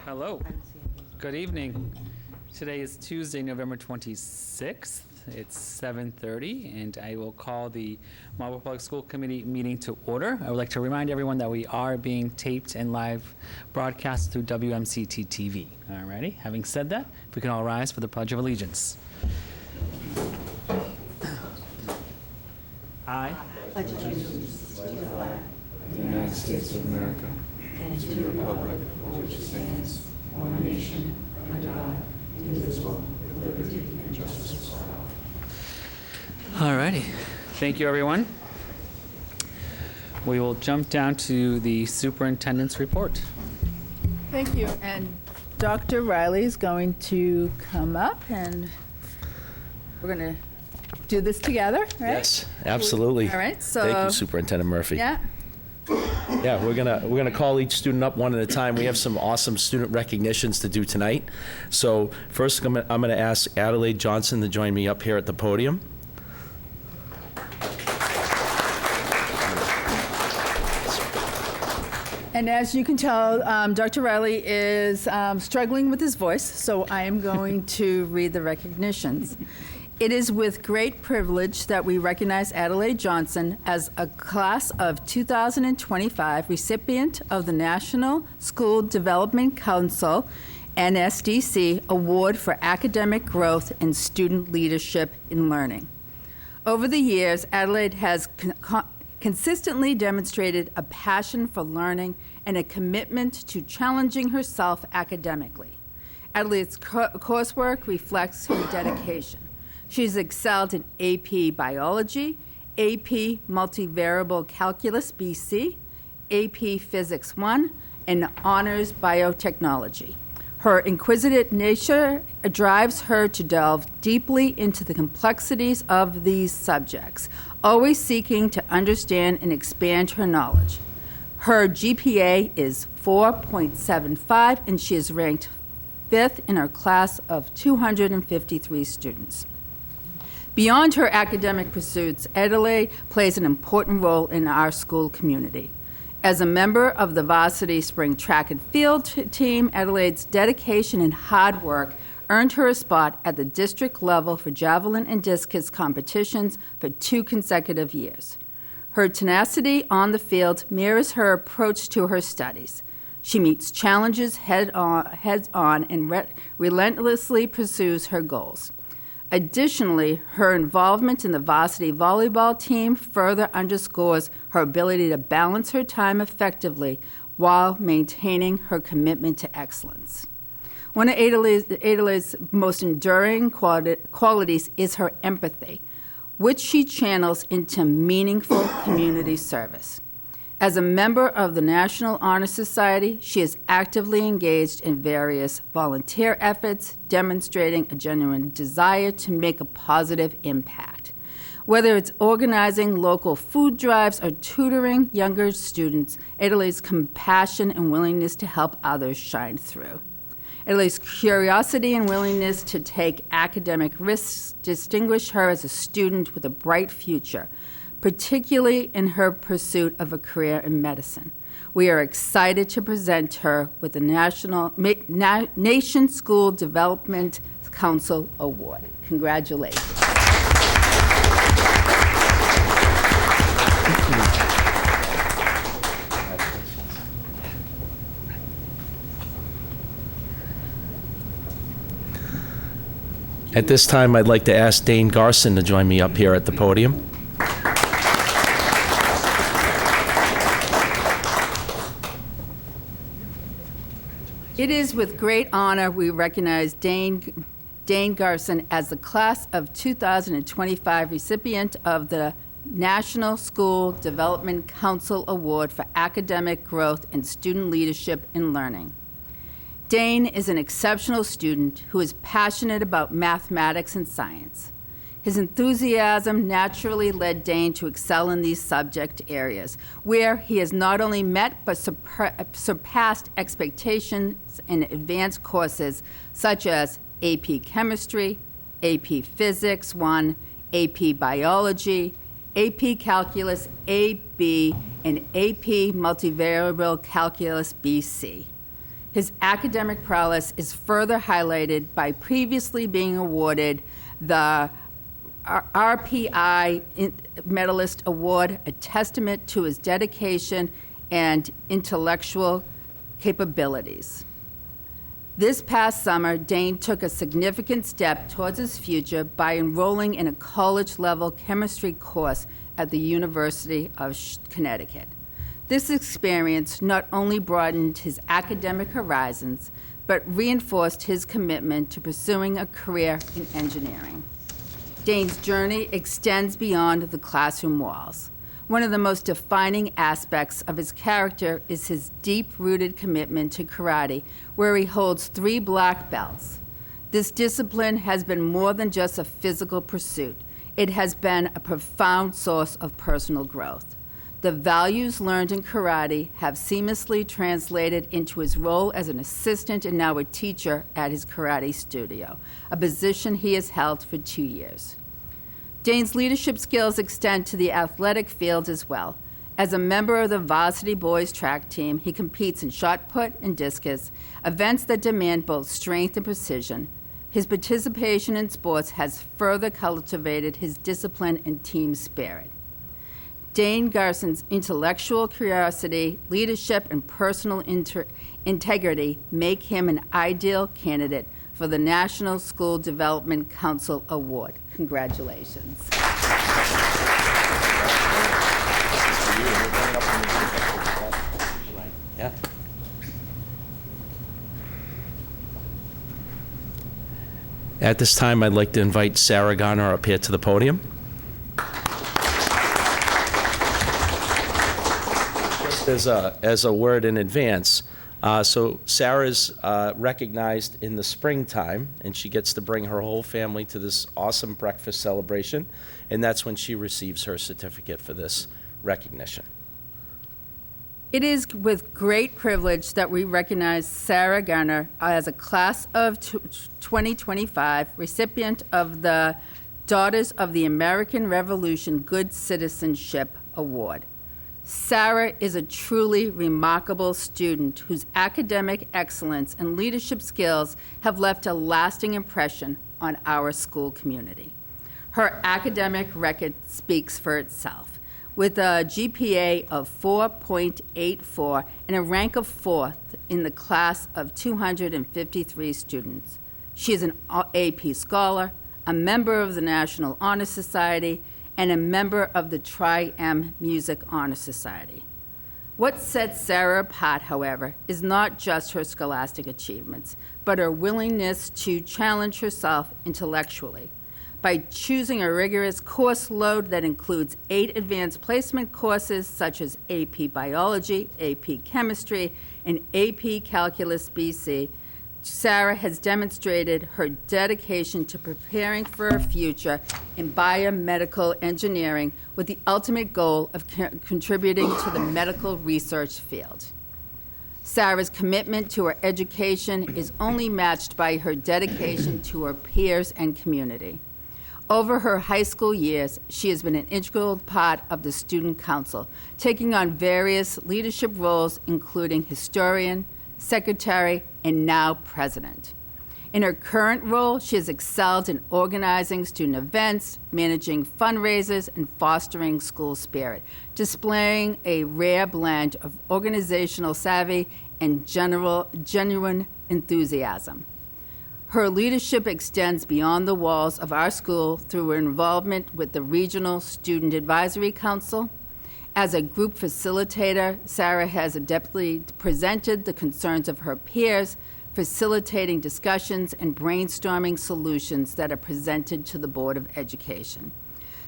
Hello. Good evening. Today is Tuesday, November 26th. It's 7:30, and I will call the Marlborough Public School Committee meeting to order. I would like to remind everyone that we are being taped and live broadcast through WMCT-TV. All righty. Having said that, if we can all rise for the Pledge of Allegiance. I pledge allegiance to the flag of the United States of America and to the republic for which it stands, one nation, under God, indivisible, with liberty and justice for all. All righty. Thank you, everyone. We will jump down to the superintendent's report. Thank you. And Dr. Riley is going to come up, and we're going to do this together, right? Yes, absolutely. All right. So Thank you, Superintendent Murphy. Yeah. Yeah, we're gonna call each student up one at a time. We have some awesome student recognitions to do tonight. So first, I'm gonna ask Adelaide Johnson to join me up here at the podium. And as you can tell, Dr. Riley is struggling with his voice, so I am going to read the recognitions. It is with great privilege that we recognize Adelaide Johnson as a class of 2025 recipient of the National School Development Council, NSDC, Award for Academic Growth and Student Leadership in Learning. Over the years, Adelaide has consistently demonstrated a passion for learning and a commitment to challenging herself academically. Adelaide's coursework reflects her dedication. She's excelled in AP Biology, AP Multivariable Calculus BC, AP Physics 1, and Honors Biotechnology. Her inquisitive nature drives her to delve deeply into the complexities of these subjects, always seeking to understand and expand her knowledge. Her GPA is 4.75, and she is ranked 5th in her class of 253 students. Beyond her academic pursuits, Adelaide plays an important role in our school community. As a member of the varsity spring track and field team, Adelaide's dedication and hard work earned her a spot at the district level for javelin and discus competitions for 2 consecutive years. Her tenacity on the field mirrors her approach to her studies. She meets challenges heads on and relentlessly pursues her goals. Additionally, her involvement in the varsity volleyball team further underscores her ability to balance her time effectively while maintaining her commitment to excellence. One of Adelaide's most enduring qualities is her empathy, which she channels into meaningful community service. As a member of the National Honor Society, she is actively engaged in various volunteer efforts, demonstrating a genuine desire to make a positive impact. Whether it's organizing local food drives or tutoring younger students, Adelaide's compassion and willingness to help others shine through. Adelaide's curiosity and willingness to take academic risks distinguish her as a student with a bright future, particularly in her pursuit of a career in medicine. We are excited to present her with the Nation School Development Council Award. Congratulations. At this time, I'd like to ask Dane Garson to join me up here at the podium. It is with great honor we recognize Dane Garson as the class of 2025 recipient of the National School Development Council Award for Academic Growth and Student Leadership in Learning. Dane is an exceptional student who is passionate about mathematics and science. His enthusiasm naturally led Dane to excel in these subject areas, where he has not only met but surpassed expectations in advanced courses such as AP Chemistry, AP Physics 1, AP Biology, AP Calculus AB, and AP Multivariable Calculus BC. His academic prowess is further highlighted by previously being awarded the RPI Medalist Award, a testament to his dedication and intellectual capabilities. This past summer, Dane took a significant step towards his future by enrolling in a college-level chemistry course at the University of Connecticut. This experience not only broadened his academic horizons, but reinforced his commitment to pursuing a career in engineering. Dane's journey extends beyond the classroom walls. One of the most defining aspects of his character is his deep-rooted commitment to karate, where he holds 3 black belts. This discipline has been more than just a physical pursuit. It has been a profound source of personal growth. The values learned in karate have seamlessly translated into his role as an assistant and now a teacher at his karate studio, a position he has held for 2 years. Dane's leadership skills extend to the athletic field as well. As a member of the varsity boys track team, he competes in shot put and discus, events that demand both strength and precision. His participation in sports has further cultivated his discipline and team spirit. Dane Garson's intellectual curiosity, leadership, and personal integrity make him an ideal candidate for the National School Development Council Award. Congratulations. Yeah. At this time, I'd like to invite Sarah Garner up here to the podium. Just as a word in advance, so Sarah's recognized in the springtime, and she gets to bring her whole family to this awesome breakfast celebration, and that's when she receives her certificate for this recognition. It is with great privilege that we recognize Sarah Garner as a class of 2025 recipient of the Daughters of the American Revolution Good Citizenship Award. Sarah is a truly remarkable student whose academic excellence and leadership skills have left a lasting impression on our school community. Her academic record speaks for itself. With a GPA of 4.84 and a rank of 4th in the class of 253 students. She is an AP Scholar, a member of the National Honor Society, and a member of the Tri-M Music Honor Society. What sets Sarah apart, however, is not just her scholastic achievements, but her willingness to challenge herself intellectually. By choosing a rigorous course load that includes 8 advanced placement courses such as AP Biology, AP Chemistry, and AP Calculus BC, Sarah has demonstrated her dedication to preparing for a future in biomedical engineering with the ultimate goal of contributing to the medical research field. Sarah's commitment to her education is only matched by her dedication to her peers and community. Over her high school years, she has been an integral part of the Student Council, taking on various leadership roles, including historian, secretary, and now president. In her current role, she has excelled in organizing student events, managing fundraisers, and fostering school spirit, displaying a rare blend of organizational savvy and genuine enthusiasm. Her leadership extends beyond the walls of our school through her involvement with the Regional Student Advisory Council. As a group facilitator, Sarah has adeptly presented the concerns of her peers, facilitating discussions and brainstorming solutions that are presented to the Board of Education.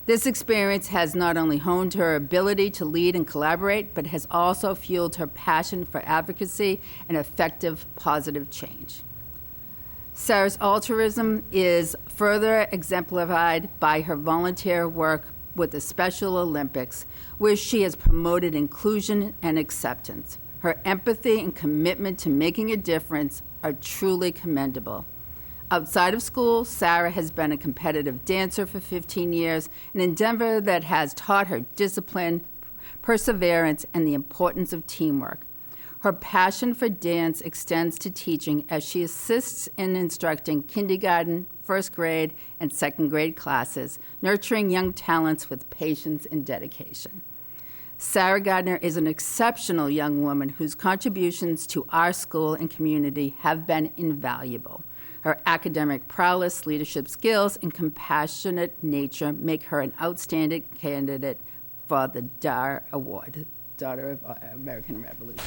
This experience has not only honed her ability to lead and collaborate, but has also fueled her passion for advocacy and effective positive change. Sarah's altruism is further exemplified by her volunteer work with the Special Olympics, where she has promoted inclusion and acceptance. Her empathy and commitment to making a difference are truly commendable. Outside of school, Sarah has been a competitive dancer for 15 years, an endeavor that has taught her discipline, perseverance, and the importance of teamwork. Her passion for dance extends to teaching as she assists in instructing kindergarten, first grade, and second grade classes, nurturing young talents with patience and dedication. Sarah Gardner is an exceptional young woman whose contributions to our school and community have been invaluable. Her academic prowess, leadership skills, and compassionate nature make her an outstanding candidate for the DAR Award, Daughter of American Revolution.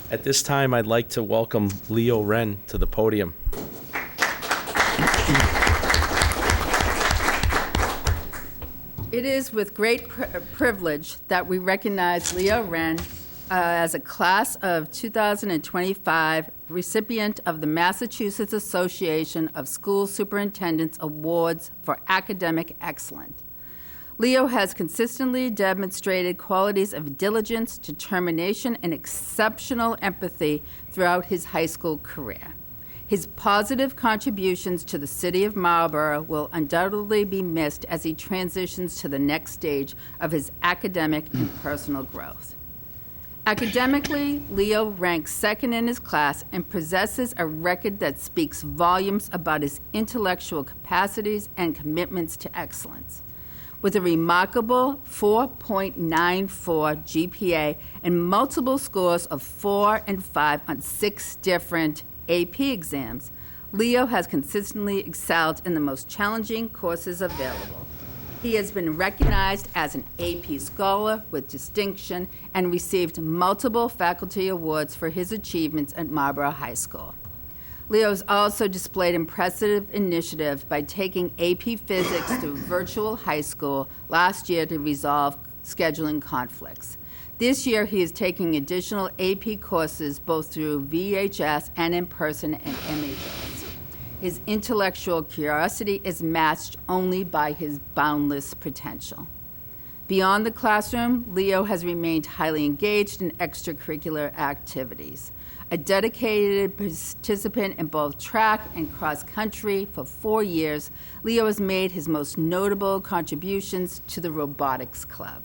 At this time, I'd like to welcome Leo Wren to the podium. It is with great privilege that we recognize Leo Wren as a class of 2025 recipient of the Massachusetts Association of School Superintendents Awards for Academic Excellence. Leo has consistently demonstrated qualities of diligence, determination, and exceptional empathy throughout his high school career. His positive contributions to the city of Marlborough will undoubtedly be missed as he transitions to the next stage of his academic and personal growth. Academically, Leo ranks second in his class and possesses a record that speaks volumes about his intellectual capacities and commitments to excellence. With a remarkable 4.94 GPA and multiple scores of 4 and 5 on 6 different AP exams, Leo has consistently excelled in the most challenging courses available. He has been recognized as an AP Scholar with distinction and received multiple faculty awards for his achievements at Marlborough High School. Leo has also displayed impressive initiative by taking AP Physics through virtual high school last year to resolve scheduling conflicts. This year, he is taking additional AP courses both through VHS and in person at MHS. His intellectual curiosity is matched only by his boundless potential. Beyond the classroom, Leo has remained highly engaged in extracurricular activities. A dedicated participant in both track and cross country for 4 years, Leo has made his most notable contributions to the Robotics Club,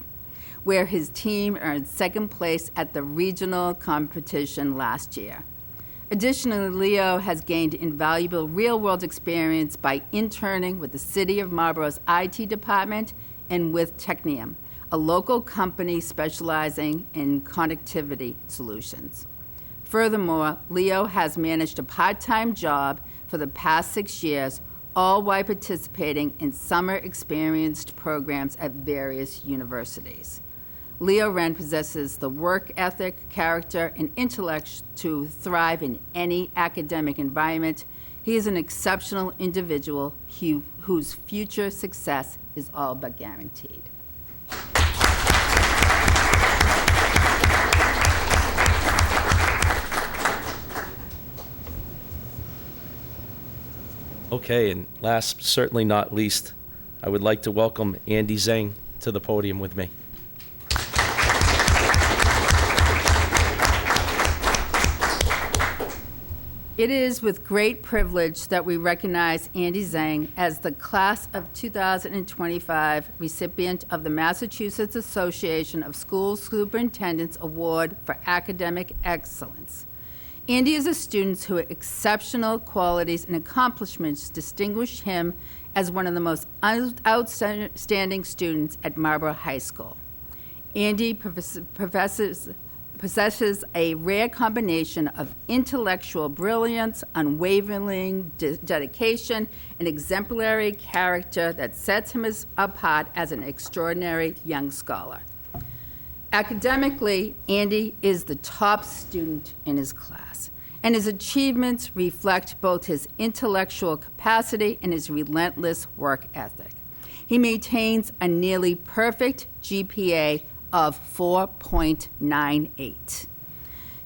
where his team earned second place at the regional competition last year. Additionally, Leo has gained invaluable real-world experience by interning with the City of Marlborough's IT department and with Technium, a local company specializing in connectivity solutions. Furthermore, Leo has managed a part-time job for the past 6 years, all while participating in summer experienced programs at various universities. Leo Wren possesses the work ethic, character, and intellect to thrive in any academic environment. He is an exceptional individual whose future success is all but guaranteed. Okay, and last, but certainly not least, I would like to welcome Andy Zhang to the podium with me. It is with great privilege that we recognize Andy Zhang as the Class of 2025 recipient of the Massachusetts Association of School Superintendents Award for Academic Excellence. Andy is a student whose exceptional qualities and accomplishments distinguish him as one of the most outstanding students at Marlborough High School. Andy possesses a rare combination of intellectual brilliance, unwavering dedication, and exemplary character that sets him apart as an extraordinary young scholar. Academically, Andy is the top student in his class, and his achievements reflect both his intellectual capacity and his relentless work ethic. He maintains a nearly perfect GPA of 4.98.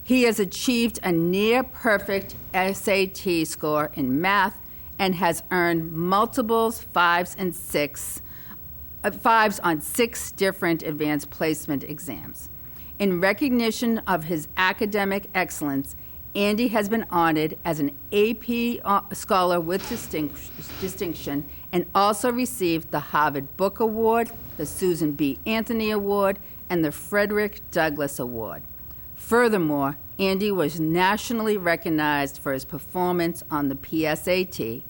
He has achieved a near-perfect SAT score in math and has earned multiples, 5s and 6s, 5s on 6 different advanced placement exams. In recognition of his academic excellence, Andy has been honored as an AP Scholar with distinction and also received the Harvard Book Award, the Susan B. Anthony Award, and the Frederick Douglass Award. Furthermore, Andy was nationally recognized for his performance on the PSAT.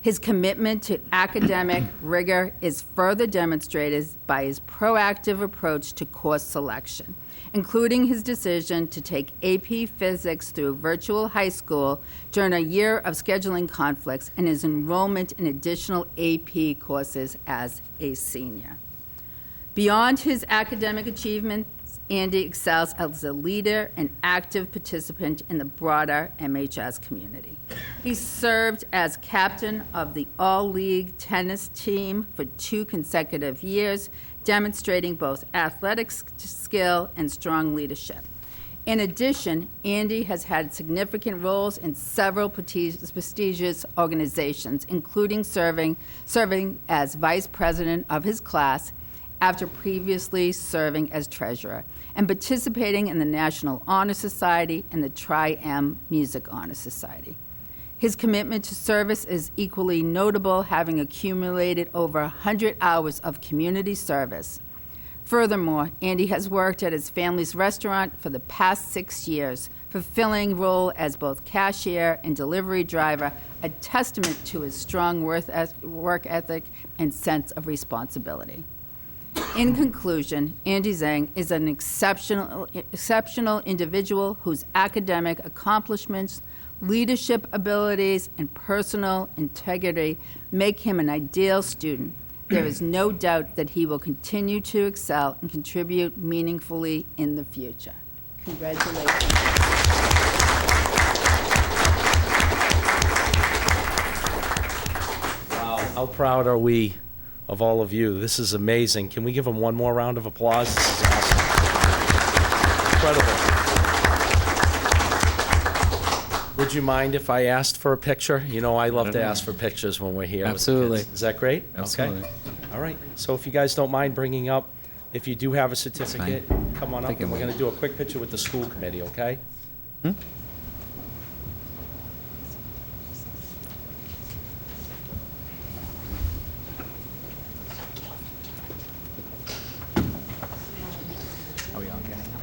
His commitment to academic rigor is further demonstrated by his proactive approach to course selection, including his decision to take AP Physics through virtual high school during a year of scheduling conflicts and his enrollment in additional AP courses as a senior. Beyond his academic achievements, Andy excels as a leader and active participant in the broader MHS community. He served as captain of the all-league tennis team for 2 consecutive years, demonstrating both athletic skill and strong leadership. In addition, Andy has had significant roles in several prestigious organizations, including serving as vice president of his class after previously serving as treasurer, and participating in the National Honor Society and the Tri-M Music Honor Society. His commitment to service is equally notable, having accumulated over 100 hours of community service. Furthermore, Andy has worked at his family's restaurant for the past 6 years, fulfilling role as both cashier and delivery driver, a testament to his strong work ethic and sense of responsibility. In conclusion, Andy Zhang is an exceptional individual whose academic accomplishments, leadership abilities, and personal integrity make him an ideal student. There is no doubt that he will continue to excel and contribute meaningfully in the future. Congratulations. Wow, how proud are we of all of you? This is amazing. Can we give him one more round of applause? This is awesome. Incredible. Would you mind if I asked for a picture? You know, I love to ask for pictures when we're here. with Absolutely. kids. Is that great? Absolutely. Okay. All right. So if you guys don't mind bringing up, if you do have a certificate, come on up, Take it and we're away. going to do a quick picture with the school committee, okay? Are we all getting up?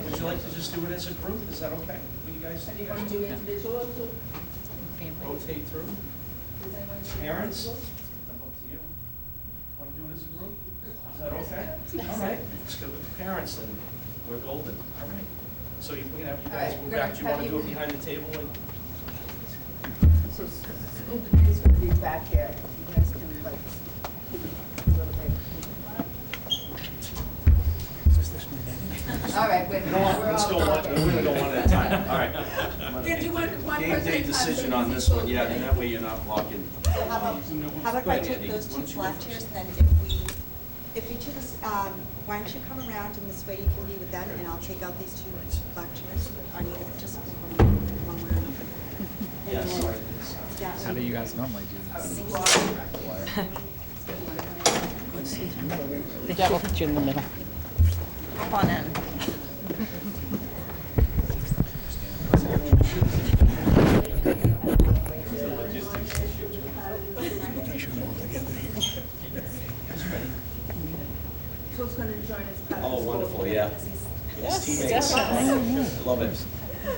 Would you like to just do it as a group? Is that okay? Will you guys? Do you want to do individual? Rotate through. Parents? Up to you. Want to do it as a group? Is that okay? All right, let's go with the parents, and we're golden. All right. So we're going to have you All guys right, move we're back. gonna Do you want to have do it you- behind the table? So school committee's going to be back here. You guys can like keep it a little bit. All right, wait. You know what? Let's go one, we're going to go one at a time. All right. Yeah, do you want one Game person day at a time decision so on we this can one, vote? yeah, and that way you're not blocking. How about if I take those 2 black chairs, and then if each of us, why don't you come around, and this way you can be with them, and I'll take out these 2 black chairs. I need a participant from one way or another. Yeah, And then sorry. that How do way- you guys normally do this? Yeah, we'll put you in the middle. Hop on in. Who's going to join us? Oh, wonderful, yeah. Yes, Teammates. definitely. Love it. All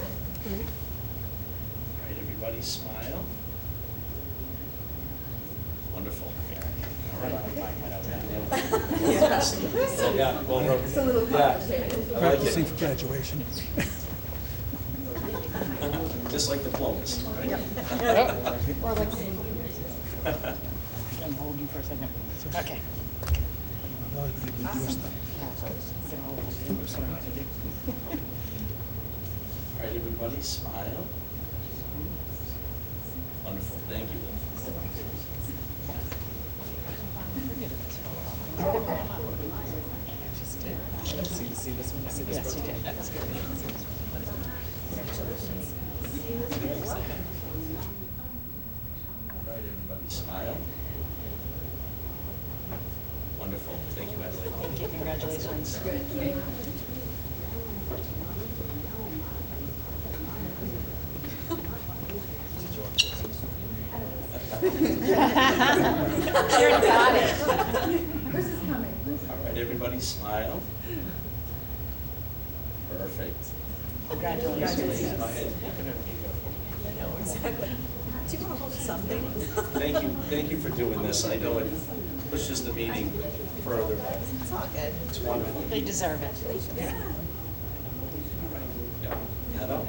right, everybody smile. Wonderful. All right. Yeah, well, It's a little complicated. I like Practicing it. for graduation. Just like diplomas, right? Or like, I'm holding for a second. Okay. I'm always gonna do your stuff. All right, everybody, smile. Wonderful, thank you. See this one? See this Yes, you did. That's good. All right, everybody, smile. Wonderful, thank you, Adelaide. Thank you, congratulations. already got it. All right, everybody smile. Perfect. Congratulations. Go ahead. Do you want to hold something? Thank you for doing this. I know it pushes the meeting further, but It's all good. it's wonderful. They deserve it. Yeah. Head up.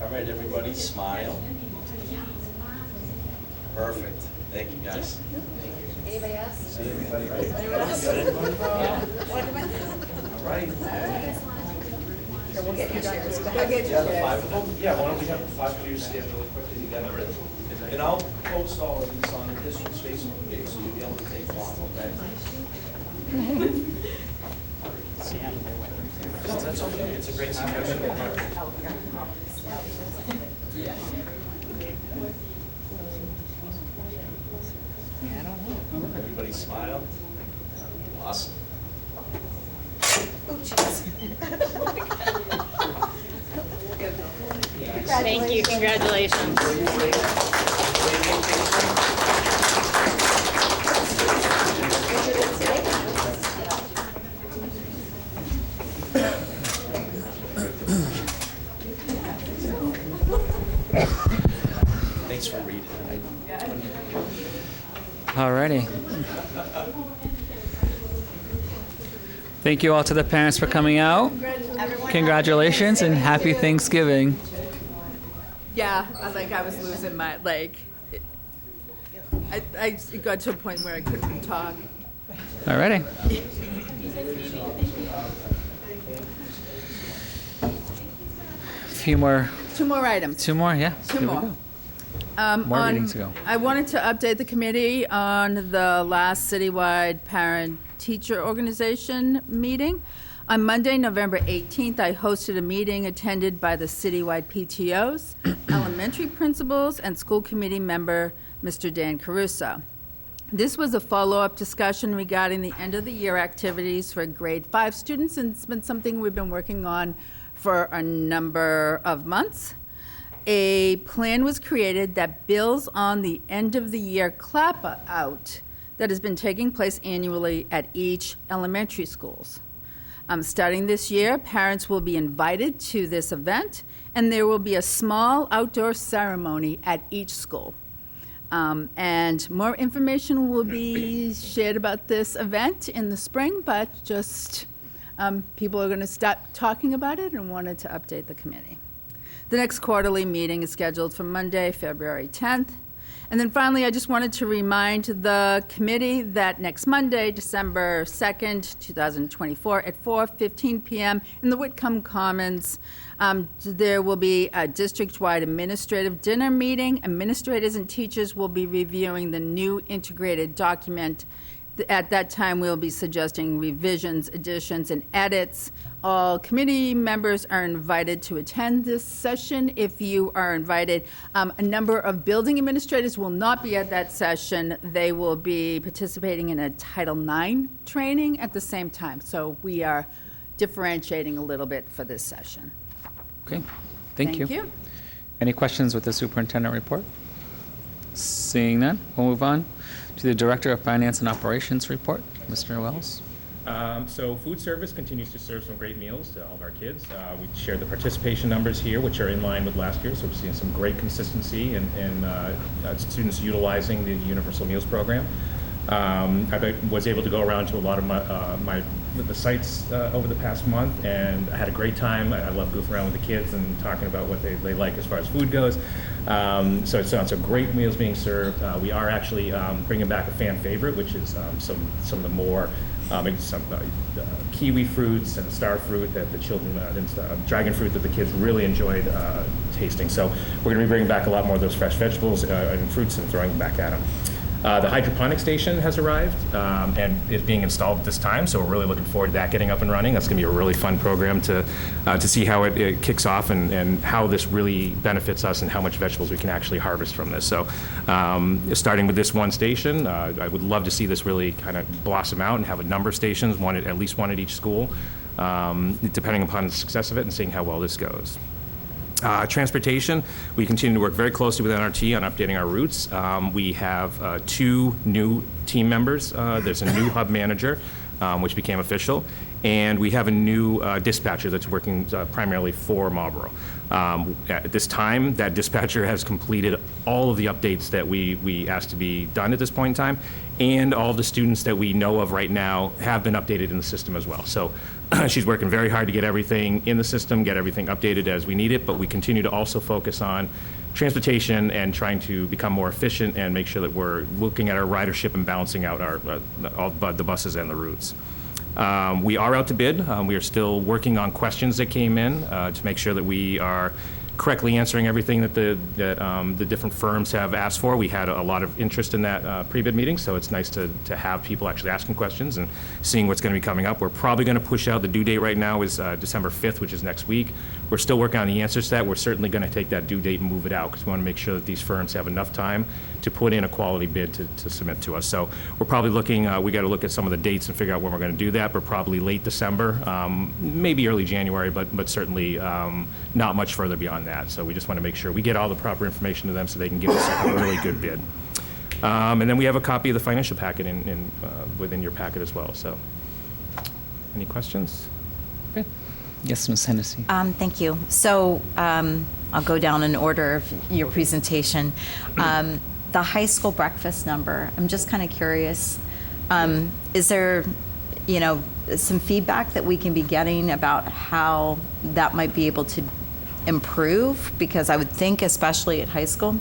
All right, everybody, smile. Perfect. Thank you, guys. Anybody else? See everybody, right? Anyone else? All right. Here, we'll get your chairs. We'll get Yeah, your the chairs. five of them. Yeah, why don't we have the five of you stand really quickly together, and I'll post all of these on the district's Facebook page, so you'll be able to take one, okay? No, that's okay, it's a great suggestion. Yeah, I don't know. Everybody smile. Awesome. Oh, jeez. Thank you, congratulations. Thanks for reading. All righty. Thank you all to the parents for coming out. Congratulations and happy Thanksgiving. Yeah, I was losing my, I got to a point where I couldn't talk. All righty. Few more, Two more items. two more, yeah. Two here we more. go. More On- meetings to go. I wanted to update the committee on the last citywide parent-teacher organization meeting. On Monday, November 18th, I hosted a meeting attended by the citywide PTOs, elementary principals, and school committee member, Mr. Dan Caruso. This was a follow-up discussion regarding the end-of-the-year activities for grade 5 students, and it's been something we've been working on for a number of months. A plan was created that builds on the end-of-the-year clap-out that has been taking place annually at each elementary schools. Starting this year, parents will be invited to this event, and there will be a small outdoor ceremony at each school. And more information will be shared about this event in the spring, but just people are going to start talking about it and wanted to update the committee. The next quarterly meeting is scheduled for Monday, February 10th. And then finally, I just wanted to remind the committee that next Monday, December 2nd, 2024, at 4:15 p.m. in the Whitcomb Commons, there will be a district-wide administrative dinner meeting. Administrators and teachers will be reviewing the new integrated document. At that time, we'll be suggesting revisions, additions, and edits. All committee members are invited to attend this session if you are invited. A number of building administrators will not be at that session. They will be participating in a Title IX training at the same time. So we are differentiating a little bit for this session. Okay, thank you. Thank you. Any questions with the superintendent report? Seeing none, we'll move on to the Director of Finance and Operations report, Mr. Wells. So food service continues to serve some great meals to all of our kids. We shared the participation numbers here, which are in line with last year, so we're seeing some great consistency in students utilizing the Universal Meals Program. I was able to go around to a lot of the sites over the past month, and I had a great time. I love goofing around with the kids and talking about what they like as far as food goes. So it's a great meals being served. We are actually bringing back a fan favorite, which is some of the more kiwi fruits and star fruit that the children, dragon fruit that the kids really enjoyed tasting. So we're going to be bringing back a lot more of those fresh vegetables and fruits and throwing them back at them. The hydroponic station has arrived and is being installed at this time, so we're really looking forward to that getting up and running. That's going to be a really fun program to see how it kicks off and how this really benefits us and how much vegetables we can actually harvest from this. So starting with this one station, I would love to see this really kind of blossom out and have a number of stations, at least one at each school, depending upon the success of it and seeing how well this goes. Transportation, we continue to work very closely with NRT on updating our routes. We have 2 new team members. There's a new hub manager, which became official, and we have a new dispatcher that's working primarily for Marlboro. At this time, that dispatcher has completed all of the updates that we asked to be done at this point in time, and all of the students that we know of right now have been updated in the system as well. So she's working very hard to get everything in the system, get everything updated as we need it, but we continue to also focus on transportation and trying to become more efficient and make sure that we're looking at our ridership and balancing out all the buses and the routes. We are out to bid. We are still working on questions that came in to make sure that we are correctly answering everything that the different firms have asked for. We had a lot of interest in that pre-bid meeting, so it's nice to have people actually asking questions and seeing what's going to be coming up. We're probably going to push out, the due date right now is December 5th, which is next week. We're still working on the answers to that. We're certainly going to take that due date and move it out because we want to make sure that these firms have enough time to put in a quality bid to submit to us. So we're probably looking, we got to look at some of the dates and figure out when we're going to do that, but probably late December, maybe early January, but certainly not much further beyond that. So we just want to make sure we get all the proper information to them so they can give us a really good bid. And then we have a copy of the financial packet within your packet as well. So any questions? Okay. Yes, Ms. Hennessy. Thank you. So I'll go down in order of your presentation. The high school breakfast number, I'm just kind of curious. Is there, some feedback that we can be getting about how that might be able to improve? Because I would think, especially at high school,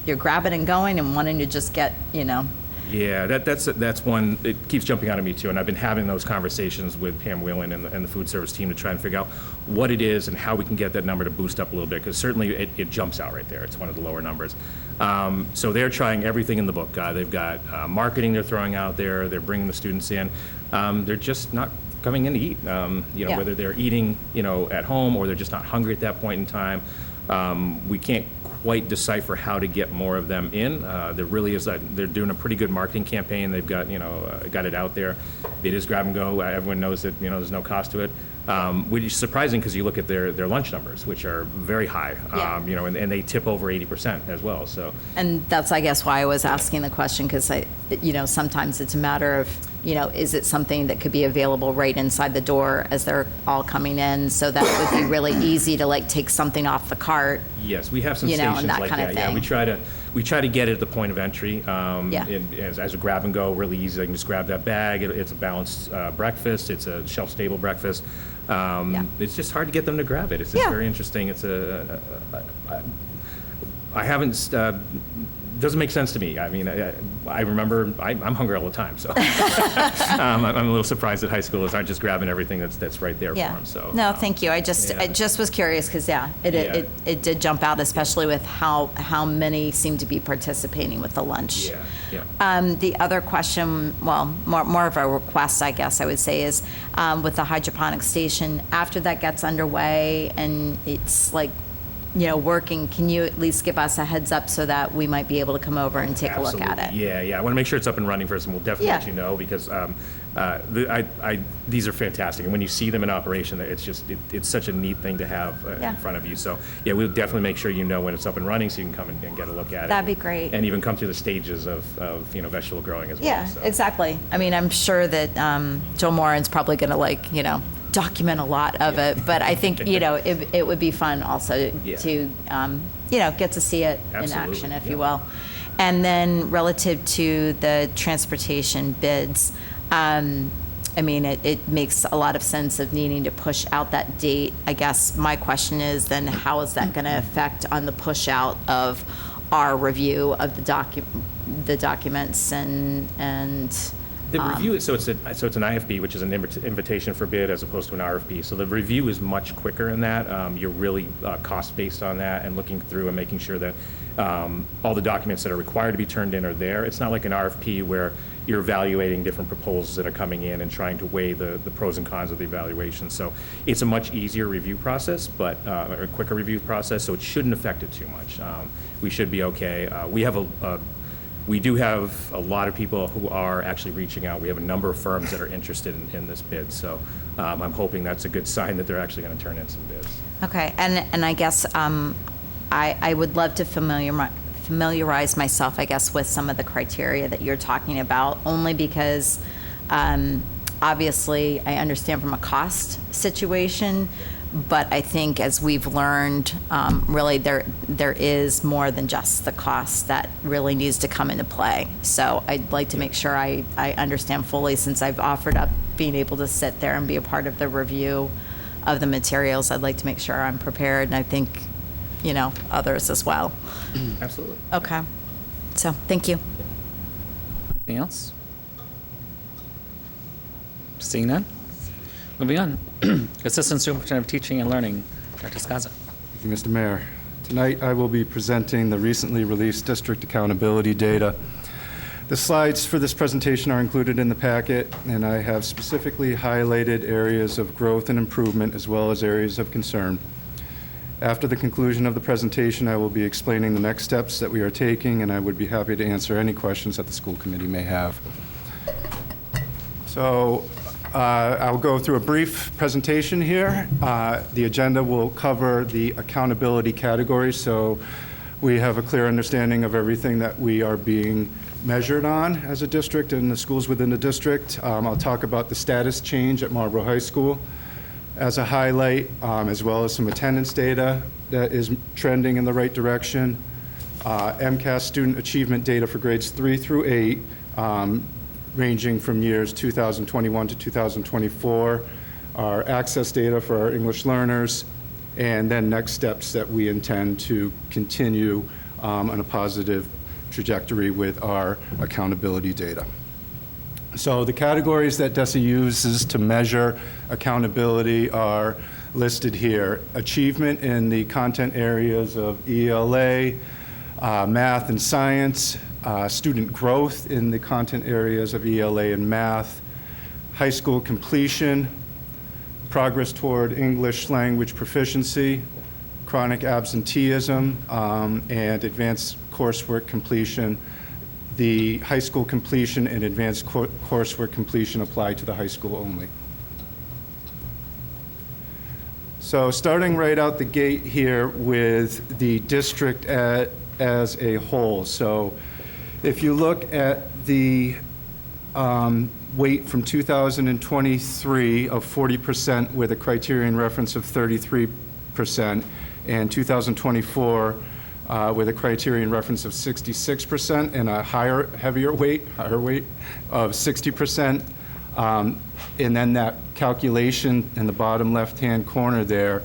you're grabbing and going and wanting to just get, Yeah, that's one, it keeps jumping out at me too, and I've been having those conversations with Pam Whelan and the food service team to try and figure out what it is and how we can get that number to boost up a little bit, because certainly it jumps out right there. It's one of the lower numbers. So they're trying everything in the book. They've got marketing they're throwing out there, they're bringing the students in. They're just not coming in to eat, Yeah. whether they're eating, at home or they're just not hungry at that point in time. We can't quite decipher how to get more of them in. There really is, they're doing a pretty good marketing campaign. They've got, got it out there. It is grab and go. Everyone knows that, there's no cost to it. Which is surprising because you look at their lunch numbers, which are very high, Yeah. And they tip over 80% as well, so. And that's, I guess, why I was asking the question, because sometimes it's a matter of, is it something that could be available right inside the door as they're all coming in, so that it would be really easy to take something off the cart? Yes, we have some And stations that like kind of that. Yeah, thing. we try to get it at the point of entry. Yeah. As a grab and go, really easy. They can just grab that bag. It's a balanced breakfast. It's a shelf stable breakfast. It's just hard to get them to grab it. It's Yeah. very interesting. I haven't. Doesn't make sense to me. I mean, I remember I'm hungry all the time, so I'm a little surprised that high schoolers aren't just grabbing everything that's right there for them. So No, thank you. I just was curious because it did jump out, especially with how many seem to be participating with the lunch. Yeah. The other question, well, more of a request, I guess I would say, is with the hydroponic station. After that gets underway and it's working, can you at least give us a heads up so that we might be able to come over and take a look at it? Yeah. I want to make sure it's up and running first, and we'll definitely let you know, because these are fantastic. And when you see them in operation, it's such a neat thing to have in front of you. So yeah, we'll definitely make sure you know when it's up and running, so you can come and get a look at it. That'd be great. And even come through the stages of vegetable growing as well. Yeah, so. exactly. I mean, I'm sure that Joe Moran's probably going to document a lot of it, but I think it would be fun also to get to see it in action, if you will. And then relative to the transportation bids, I mean, it makes a lot of sense of needing to push out that date. I guess my question is then, how is that going to affect on the push out of our review of the documents and The review, so it's an IFB, which is an invitation for bid as opposed to an RFP. So the review is much quicker in that. You're really cost-based on that and looking through and making sure that all the documents that are required to be turned in are there. It's not like an RFP where you're evaluating different proposals that are coming in and trying to weigh the pros and cons of the evaluation. So it's a much easier review process, but or a quicker review process, so it shouldn't affect it too much. We should be okay. We do have a lot of people who are actually reaching out. We have a number of firms that are interested in this bid, so I'm hoping that's a good sign that they're actually going to turn in some bids. Okay, and I guess I would love to familiarize myself, I guess, with some of the criteria that you're talking about, only because obviously I understand from a cost situation, but I think as we've learned, really there is more than just the cost that really needs to come into play. So I'd like to make sure I understand fully, since I've offered up being able to sit there and be a part of the review of the materials. I'd like to make sure I'm prepared, and I think, others as well. Absolutely. Okay. So, thank you. Anything else? Seeing none? Moving on. Assistant Superintendent of Teaching and Learning, Dr. Skaza. Thank you, Mr. Mayor. Tonight, I will be presenting the recently released district accountability data. The slides for this presentation are included in the packet, and I have specifically highlighted areas of growth and improvement as well as areas of concern. After the conclusion of the presentation, I will be explaining the next steps that we are taking, and I would be happy to answer any questions that the school committee may have. So I'll go through a brief presentation here. The agenda will cover the accountability categories, so we have a clear understanding of everything that we are being measured on as a district and the schools within the district. I'll talk about the status change at Marlboro High School as a highlight, as well as some attendance data that is trending in the right direction. MCAS student achievement data for grades 3 through 8, ranging from years 2021 to 2024, our access data for our English learners, and then next steps that we intend to continue on a positive trajectory with our accountability data. So the categories that DESE uses to measure accountability are listed here. Achievement in the content areas of ELA, math and science, student growth in the content areas of ELA and math, high school completion, progress toward English language proficiency, chronic absenteeism, and advanced coursework completion. The high school completion and advanced coursework completion apply to the high school only. So starting right out the gate here with the district as a whole. So if you look at the weight from 2023 of 40% with a criterion reference of 33%, and 2024 with a criterion reference of 66% and a heavier weight of 60%. And then that calculation in the bottom left-hand corner there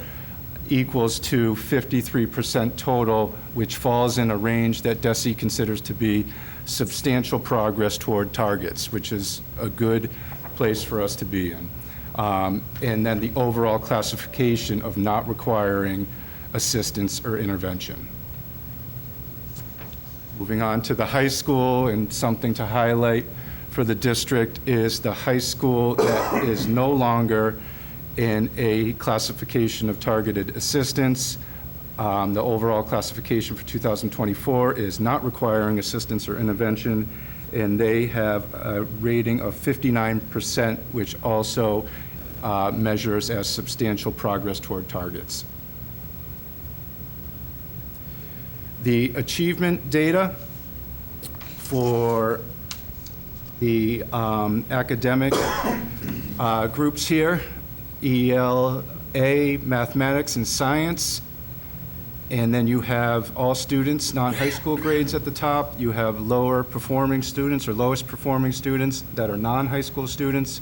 equals to 53% total, which falls in a range that DESE considers to be substantial progress toward targets, which is a good place for us to be in. And then the overall classification of not requiring assistance or intervention. Moving on to the high school, and something to highlight for the district is the high school that is no longer in a classification of targeted assistance. The overall classification for 2024 is not requiring assistance or intervention, and they have a rating of 59%, which also measures as substantial progress toward targets. The achievement data for the academic groups here, ELA, mathematics and science, and then you have all students, non-high school grades at the top. You have lower performing students or lowest performing students that are non-high school students,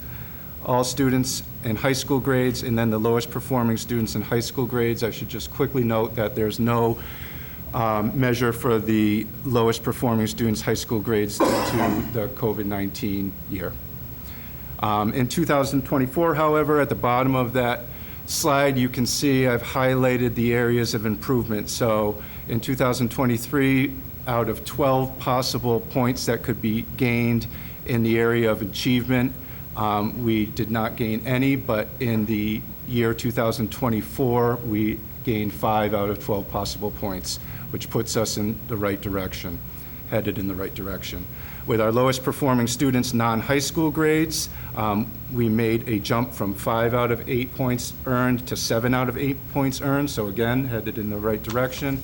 all students in high school grades, and then the lowest performing students in high school grades. I should just quickly note that there's no measure for the lowest performing students' high school grades due to the COVID-19 year. In 2024, however, at the bottom of that slide, you can see I've highlighted the areas of improvement. So in 2023, out of 12 possible points that could be gained in the area of achievement, we did not gain any, but in the year 2024, we gained 5 out of 12 possible points, which puts us in the right direction. headed in the right direction. With our lowest performing students' non-high school grades, we made a jump from 5 out of 8 points earned to 7 out of 8 points earned, so again, headed in the right direction.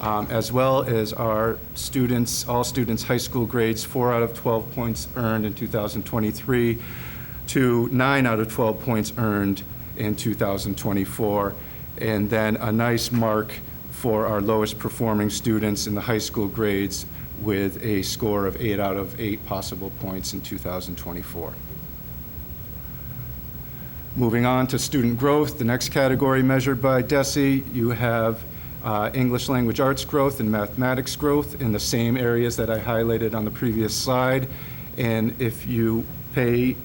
As well as our students, all students' high school grades, 4 out of 12 points earned in 2023 to 9 out of 12 points earned in 2024. And then a nice mark for our lowest performing students in the high school grades with a score of 8 out of 8 possible points in 2024. Moving on to student growth, the next category measured by DESE, you have English language arts growth and mathematics growth in the same areas that I highlighted on the previous slide. And if you pay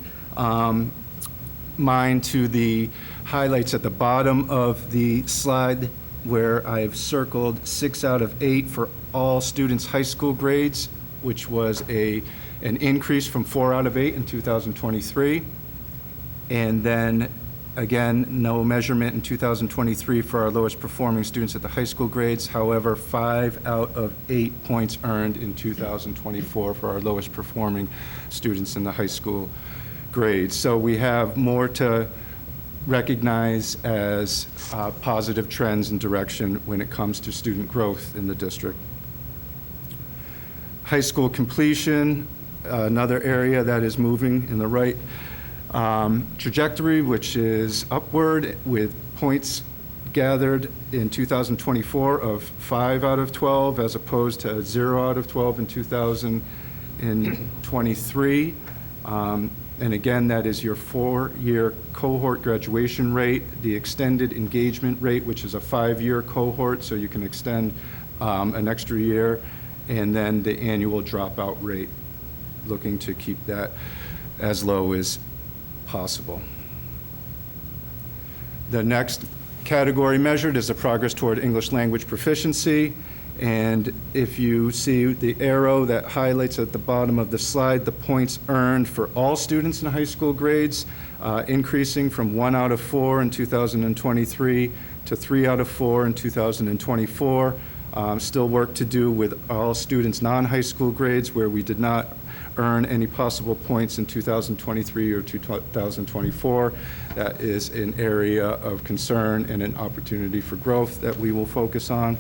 mind to the highlights at the bottom of the slide where I've circled 6 out of 8 for all students' high school grades, which was an increase from 4 out of 8 in 2023. And then again, no measurement in 2023 for our lowest performing students at the high school grades. However, 5 out of 8 points earned in 2024 for our lowest performing students in the high school grades. So we have more to recognize as positive trends and direction when it comes to student growth in the district. High school completion, another area that is moving in the right trajectory, which is upward, with points gathered in 2024 of 5 out of 12 as opposed to 0 out of 12 in 2023. And again, that is your 4-year cohort graduation rate, the extended engagement rate, which is a 5-year cohort, so you can extend an extra year, and then the annual dropout rate, looking to keep that as low as possible. The next category measured is the progress toward English language proficiency. And if you see the arrow that highlights at the bottom of the slide, the points earned for all students in high school grades, increasing from 1 out of 4 in 2023 to 3 out of 4 in 2024. Still work to do with all students' non-high school grades where we did not earn any possible points in 2023 or 2024. That is an area of concern and an opportunity for growth that we will focus on.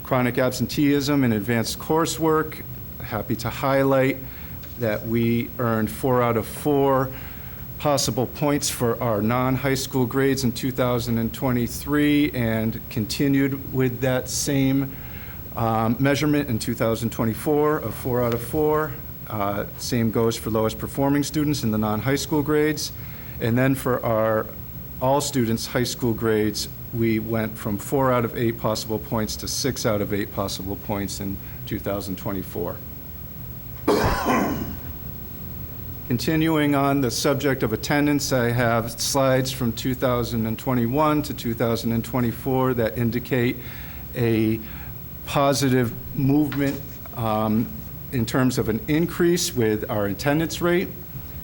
Chronic absenteeism and advanced coursework. Happy to highlight that we earned 4 out of 4 possible points for our non-high school grades in 2023 and continued with that same measurement in 2024 of 4 out of 4. Same goes for lowest performing students in the non-high school grades. And then for our all students' high school grades, we went from 4 out of 8 possible points to 6 out of 8 possible points in 2024. Continuing on the subject of attendance, I have slides from 2021 to 2024 that indicate a positive movement in terms of an increase with our attendance rate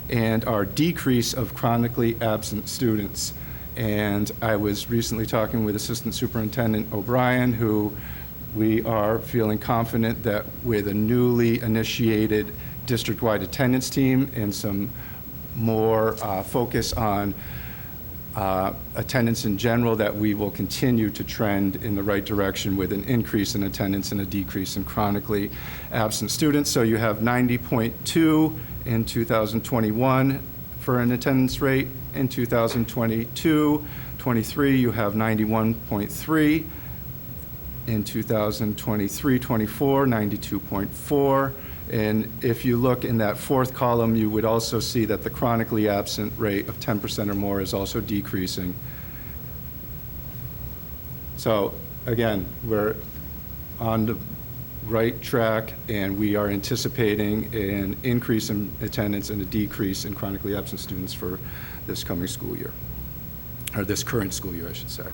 and our decrease of chronically absent students. And I was recently talking with Assistant Superintendent O'Brien, who we are feeling confident that with a newly initiated district-wide attendance team and some more focus on attendance in general, that we will continue to trend in the right direction with an increase in attendance and a decrease in chronically absent students. So you have 90.2 in 2021 for an attendance rate. In 2022-23, you have 91.3. In 2023-24, 92.4. And if you look in that fourth column, you would also see that the chronically absent rate of 10% or more is also decreasing. So again, we're on the right track, and we are anticipating an increase in attendance and a decrease in chronically absent students for this coming school year, or this current school year, I should say.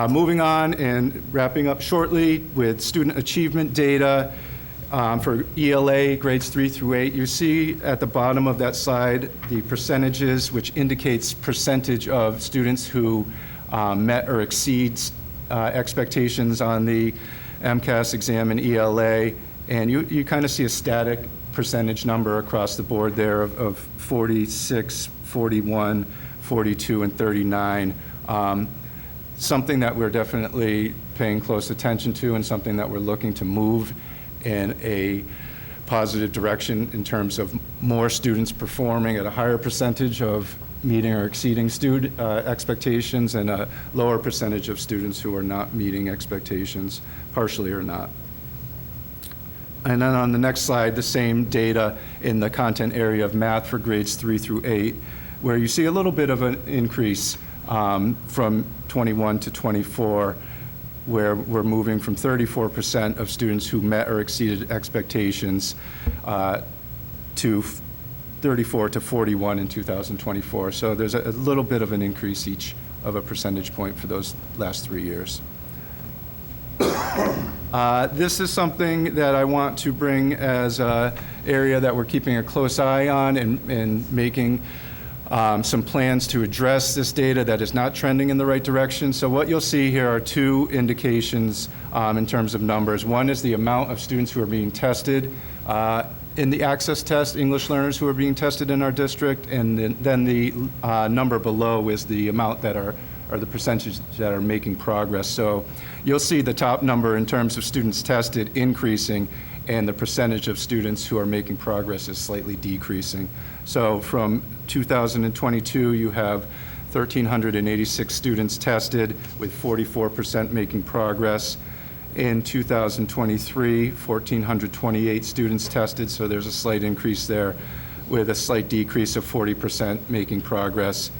Moving on and wrapping up shortly with student achievement data. For ELA grades 3 through 8, you see at the bottom of that slide the percentages, which indicates percentage of students who met or exceeds expectations on the MCAS exam and ELA, and you kind of see a static percentage number across the board there of 46, 41, 42, and 39. Something that we're definitely paying close attention to and something that we're looking to move in a positive direction in terms of more students performing at a higher percentage of meeting or exceeding expectations and a lower percentage of students who are not meeting expectations, partially or not. And then on the next slide, the same data in the content area of math for grades 3 through 8, where you see a little bit of an increase from 21 to 24, where we're moving from 34% of students who met or exceeded expectations to 34 to 41 in 2024. So there's a little bit of an increase each of a percentage point for those last 3 years. This is something that I want to bring as an area that we're keeping a close eye on and making some plans to address this data that is not trending in the right direction. So what you'll see here are two indications in terms of numbers. One is the amount of students who are being tested in the access test, English learners who are being tested in our district, and then the number below is the amount that are the percentage that are making progress. So you'll see the top number in terms of students tested increasing, and the percentage of students who are making progress is slightly decreasing. So from 2022, you have 1,386 students tested with 44% making progress. In 2023, 1,428 students tested, so there's a slight increase there with a slight decrease of 40% making progress.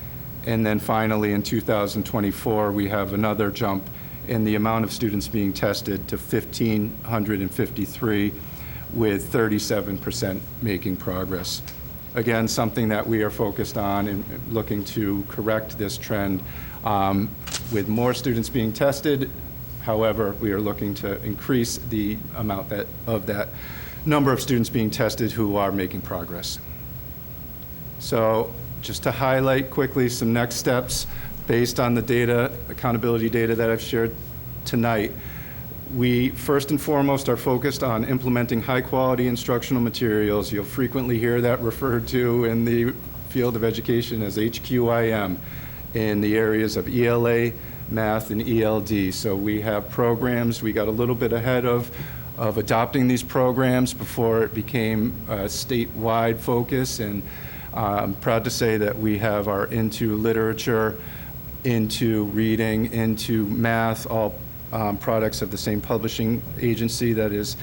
And then finally, in 2024, we have another jump in the amount of students being tested to 1,553 with 37% making progress. Again, something that we are focused on and looking to correct this trend with more students being tested. However, we are looking to increase the amount of that number of students being tested who are making progress. So just to highlight quickly some next steps based on the data, accountability data that I've shared tonight. We first and foremost are focused on implementing high-quality instructional materials. You'll frequently hear that referred to in the field of education as HQIM in the areas of ELA, math, and ELD. So we have programs. We got a little bit ahead of adopting these programs before it became a statewide focus, and I'm proud to say that we have our Into Literature, Into Reading, Into Math, all products of the same publishing agency that is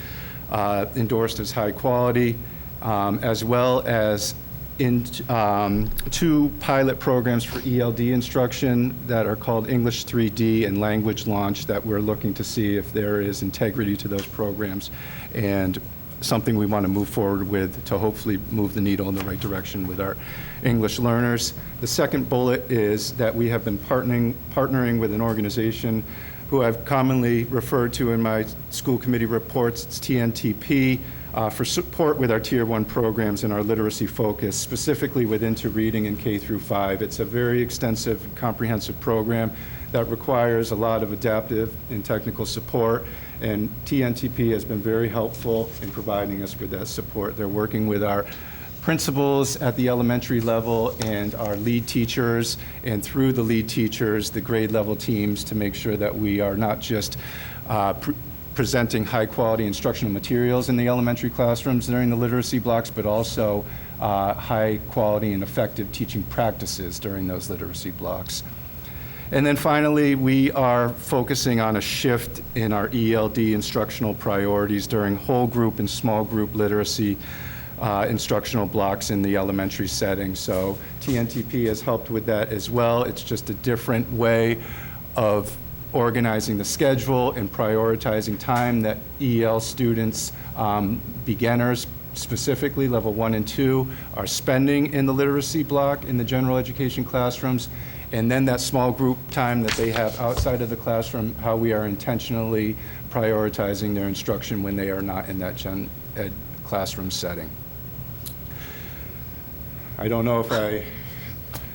endorsed as high quality, as well as in 2 pilot programs for ELD instruction that are called English 3D and Language Launch, that we're looking to see if there is integrity to those programs and something we want to move forward with to hopefully move the needle in the right direction with our English learners. The second bullet is that we have been partnering with an organization who I've commonly referred to in my school committee reports. It's TNTP, for support with our Tier 1 programs and our literacy focus, specifically with Into Reading in K through 5. It's a very extensive, comprehensive program that requires a lot of adaptive and technical support, and TNTP has been very helpful in providing us with that support. They're working with our principals at the elementary level and our lead teachers, and through the lead teachers, the grade level teams, to make sure that we are not just presenting high quality instructional materials in the elementary classrooms during the literacy blocks, but also high quality and effective teaching practices during those literacy blocks. And then finally, we are focusing on a shift in our ELD instructional priorities during whole group and small group literacy instructional blocks in the elementary setting. So TNTP has helped with that as well. It's just a different way of organizing the schedule and prioritizing time that EL students, beginners specifically, level 1 and 2, are spending in the literacy block in the general education classrooms, and then that small group time that they have outside of the classroom, how we are intentionally prioritizing their instruction when they are not in that gen ed classroom setting. I don't know if I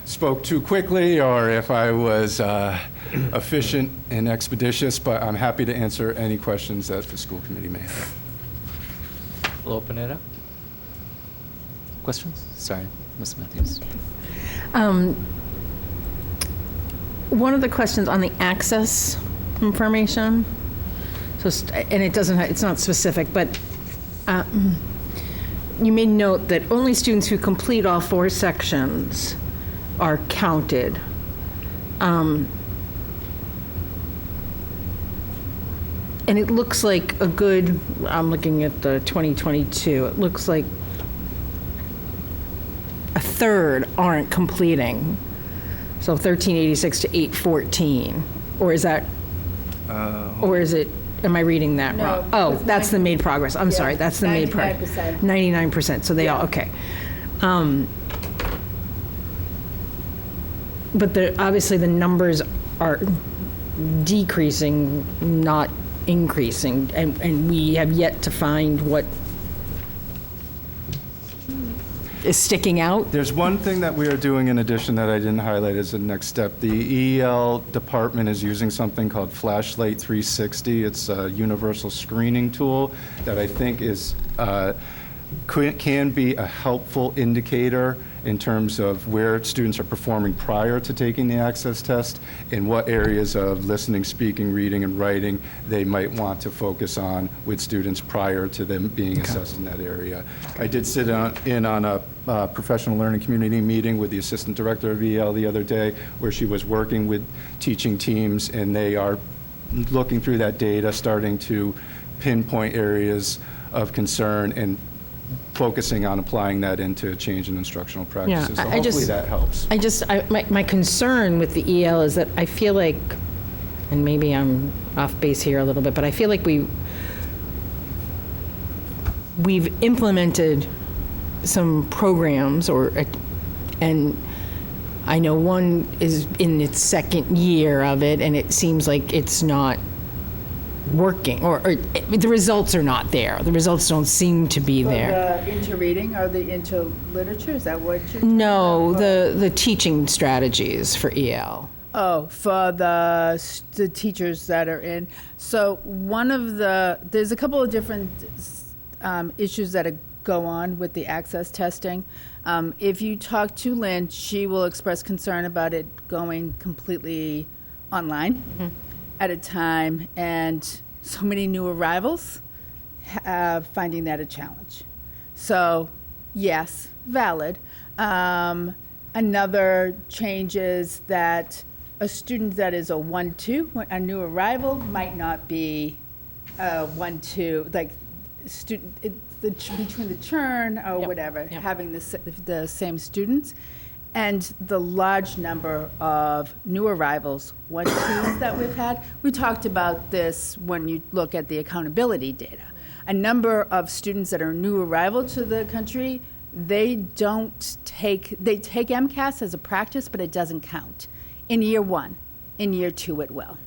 spoke too quickly or if I was efficient and expeditious, but I'm happy to answer any questions that the school committee may have. We'll open it up. Questions? Sorry, Ms. Matthews. One of the questions on the access information, so, and it doesn't, it's not specific, but you made note that only students who complete all 4 sections are counted. And it looks like a good, I'm looking at the 2022, it looks like a third aren't completing. So 1386 to 814, or is that, or is it, am I reading that No, wrong? Oh, it's that's the made progress, I'm Yeah, sorry, that's the made progress. 99%. 99%, so they all, okay. But obviously the numbers are decreasing, not increasing, and we have yet to find what is sticking out. There's one thing that we are doing in addition that I didn't highlight as the next step. The EL department is using something called Flashlight 360. It's a universal screening tool that I think is can be a helpful indicator in terms of where students are performing prior to taking the access test and what areas of listening, speaking, reading, and writing they might want to focus on with students prior to them being assessed in that area. I did sit in on a professional learning community meeting with the assistant director of EL the other day where she was working with teaching teams, and they are looking through that data, starting to pinpoint areas of concern and focusing on applying that into change in instructional practices. So hopefully that helps. My concern with the EL is that I feel like, and maybe I'm off base here a little bit, but I feel like we've implemented some programs and I know one is in its second year of it, and it seems like it's not working, or the results are not there. The results don't seem to be there. The inter-reading or the inter-literature, is that what you're? No, the teaching strategies for EL. Oh, for the teachers that are in. So there's a couple of different issues that go on with the access testing. If you talk to Lynn, she will express concern about it going completely online at a time, and so many new arrivals finding that a challenge. So, yes, valid. Another change is that a student that is a 1-2, a new arrival, might not be a 1-2, like between the churn or whatever, having the same students. And the large number of new arrivals, 1-2s that we've had. We talked about this when you look at the accountability data. A number of students that are new arrival to the country, they take MCAS as a practice, but it doesn't count. In year 1, in year 2 it will.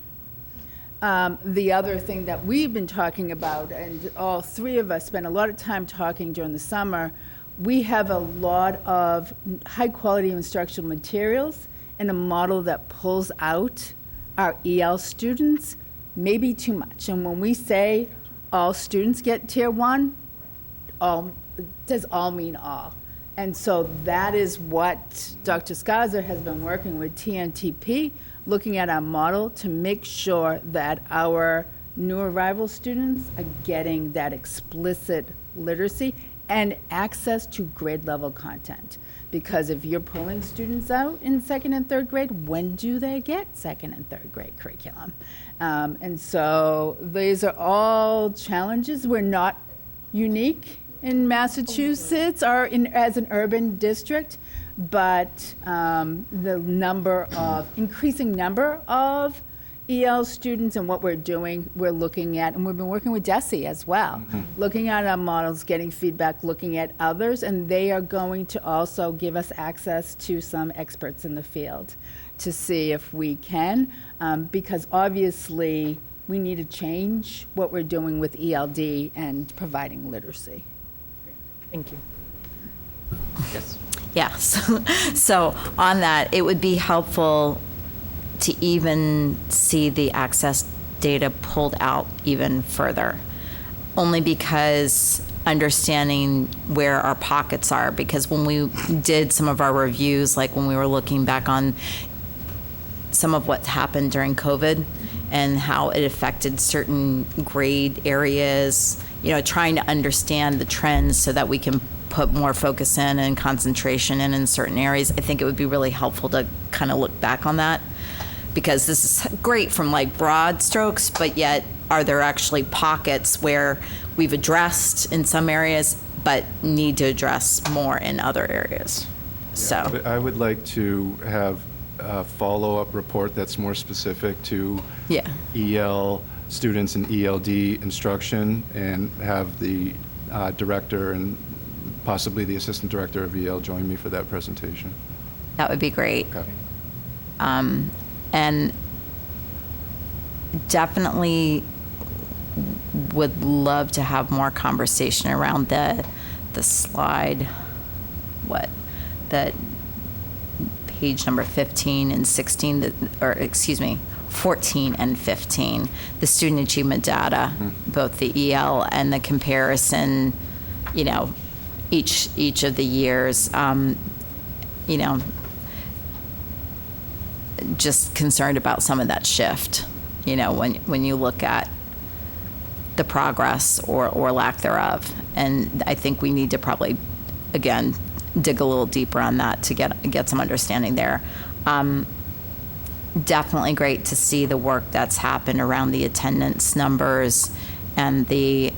The other thing that we've been talking about, and all 3 of us spent a lot of time talking during the summer, we have a lot of high-quality instructional materials and a model that pulls out our EL students, maybe too much. And when we say all students get Tier 1, does all mean all? And so that is what Dr. Skaza has been working with TNTP, looking at our model to make sure that our new arrival students are getting that explicit literacy and access to grade level content. Because if you're pulling students out in 2nd and 3rd grade, when do they get 2nd and 3rd grade curriculum? And so these are all challenges. We're not unique in Massachusetts or as an urban district, but the increasing number of EL students and what we're doing, we're looking at, and we've been working with DESE as well, looking at our models, getting feedback, looking at others, and they are going to also give us access to some experts in the field to see if we can, because obviously we need to change what we're doing with ELD and providing literacy. Thank you. Yes. Yeah, so on that, it would be helpful to even see the access data pulled out even further, only because understanding where our pockets are, because when we did some of our reviews, like when we were looking back on some of what happened during COVID and how it affected certain grade areas, trying to understand the trends so that we can put more focus in and concentration in certain areas, I think it would be really helpful to kind of look back on that, because this is great from like broad strokes, but yet are there actually pockets where we've addressed in some areas but need to address more in other areas? So But I would like to have a follow-up report that's more specific to yeah. EL students and ELD instruction, and have the director and possibly the assistant director of EL join me for that presentation. That would be great. Okay. And definitely would love to have more conversation around the slide, that page number 15 and 16, 14 and 15, the student achievement data, both the EL and the comparison, each of the years, just concerned about some of that shift, when you look at the progress or lack thereof. And I think we need to probably, again, dig a little deeper on that to get some understanding there. Definitely great to see the work that's happened around the attendance numbers and the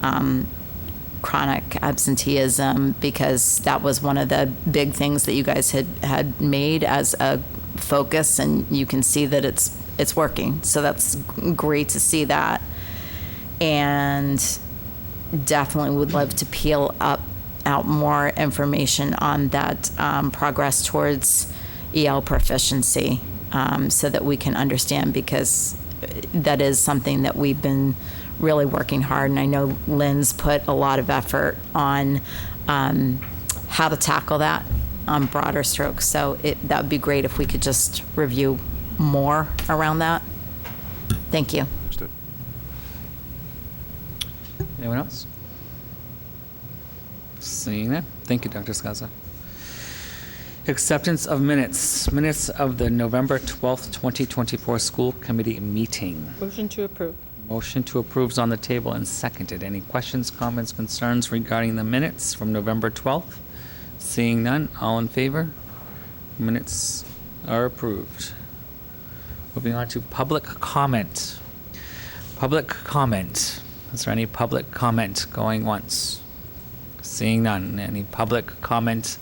chronic absenteeism, because that was one of the big things that you guys had made as a focus, and you can see that it's working. So that's great to see that. And definitely would love to peel out more information on that progress towards EL proficiency, so that we can understand, because that is something that we've been really working hard. And I know Lynn's put a lot of effort on how to tackle that on broader strokes. So that would be great if we could just review more around that. Thank you. Understood. Anyone else? Seeing that. Thank you, Dr. Skaza. Acceptance of minutes. Minutes of the November 12th, 2024 school committee meeting. Motion to approve. Motion to approve is on the table and seconded. Any questions, comments, concerns regarding the minutes from November 12th? Seeing none, all in favor? Minutes are approved. Moving on to public comment. Public comment. Is there any public comment going once? Seeing none. Any public comment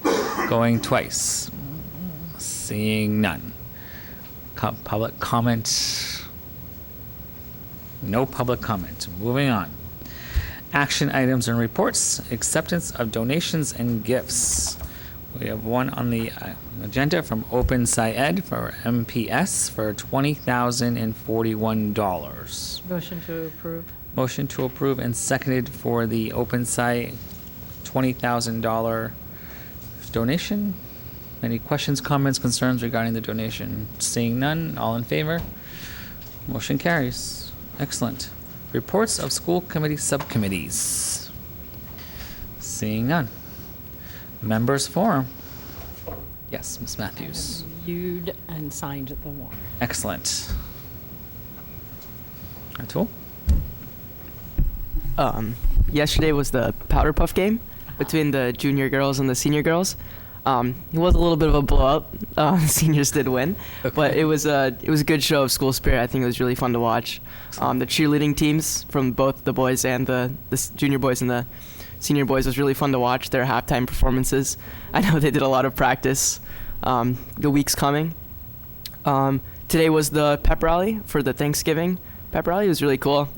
going twice? Seeing none. Public comment. No public comment. Moving on. Action items and reports. Acceptance of donations and gifts. We have one on the agenda from Open SciEd for MPS for $20,041. Motion to approve. Motion to approve and seconded for the Open Sci $20,000 donation. Any questions, comments, concerns regarding the donation? Seeing none, all in favor? Motion carries. Excellent. Reports of school committee subcommittees. Seeing none. Members forum. Yes, Ms. Matthews. Reviewed and signed the warrant. Excellent. Atul? Yesterday was the Powder Puff game between the junior girls and the senior girls. It was a little bit of a blowout. The seniors did win, but it was a good show of school spirit. I think it was really fun to watch. The cheerleading teams from both the boys and the junior boys and the senior boys was really fun to watch. Their halftime performances. I know they did a lot of practice the weeks coming. Today was the pep rally for the Thanksgiving pep rally. It was really cool.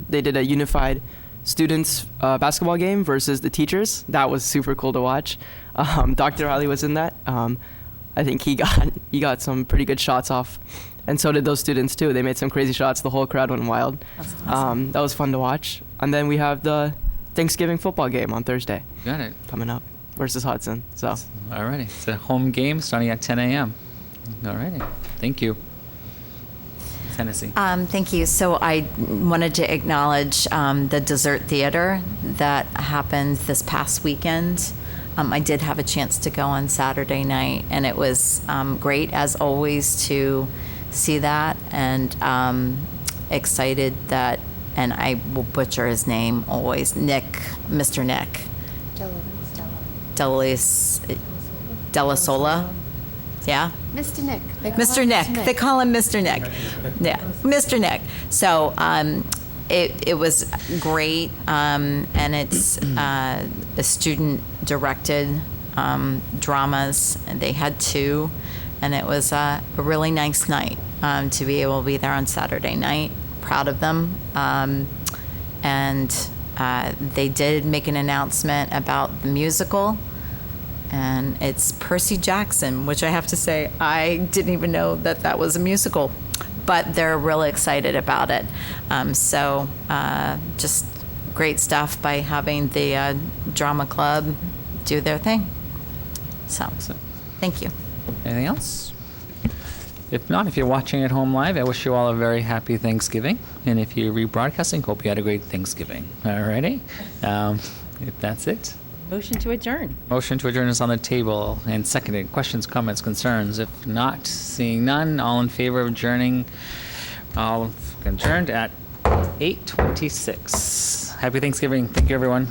They did a unified students basketball game versus the teachers. That was super cool to watch. Dr. Ali was in that. I think he got some pretty good shots off, and so did those students too. They made some crazy shots. The whole crowd went wild. That's awesome. That was fun to watch. And then we have the Thanksgiving football game on Thursday Got it. coming up. versus Hudson. So All righty. It's a home game starting at 10 a.m. All righty. Thank you. Tennessee. Thank you. So I wanted to acknowledge the dessert theater that happened this past weekend. I did have a chance to go on Saturday night, and it was great, as always, to see that, and excited that, and I will butcher his name always, Mr. Nick. Della Sola. Yeah? Mr. Nick. Mr. Nick. They call him Mr. Nick. Yeah, Mr. Nick. So it was great, and it's a student-directed dramas, and they had 2, and it was a really nice night to be able to be there on Saturday night. Proud of them. And they did make an announcement about the musical, and it's Percy Jackson, which I have to say, I didn't even know that that was a musical, but they're really excited about it. So just great stuff by having the drama club do their thing. So, thank you. Anything else? If not, if you're watching at home live, I wish you all a very happy Thanksgiving. And if you're rebroadcasting, hope you had a great Thanksgiving. All righty. If that's it. Motion to adjourn. Motion to adjourn is on the table and seconded. Questions, comments, concerns? If not, seeing none, all in favor of adjourning, all adjourned at 8:26. Happy Thanksgiving. Thank you, everyone.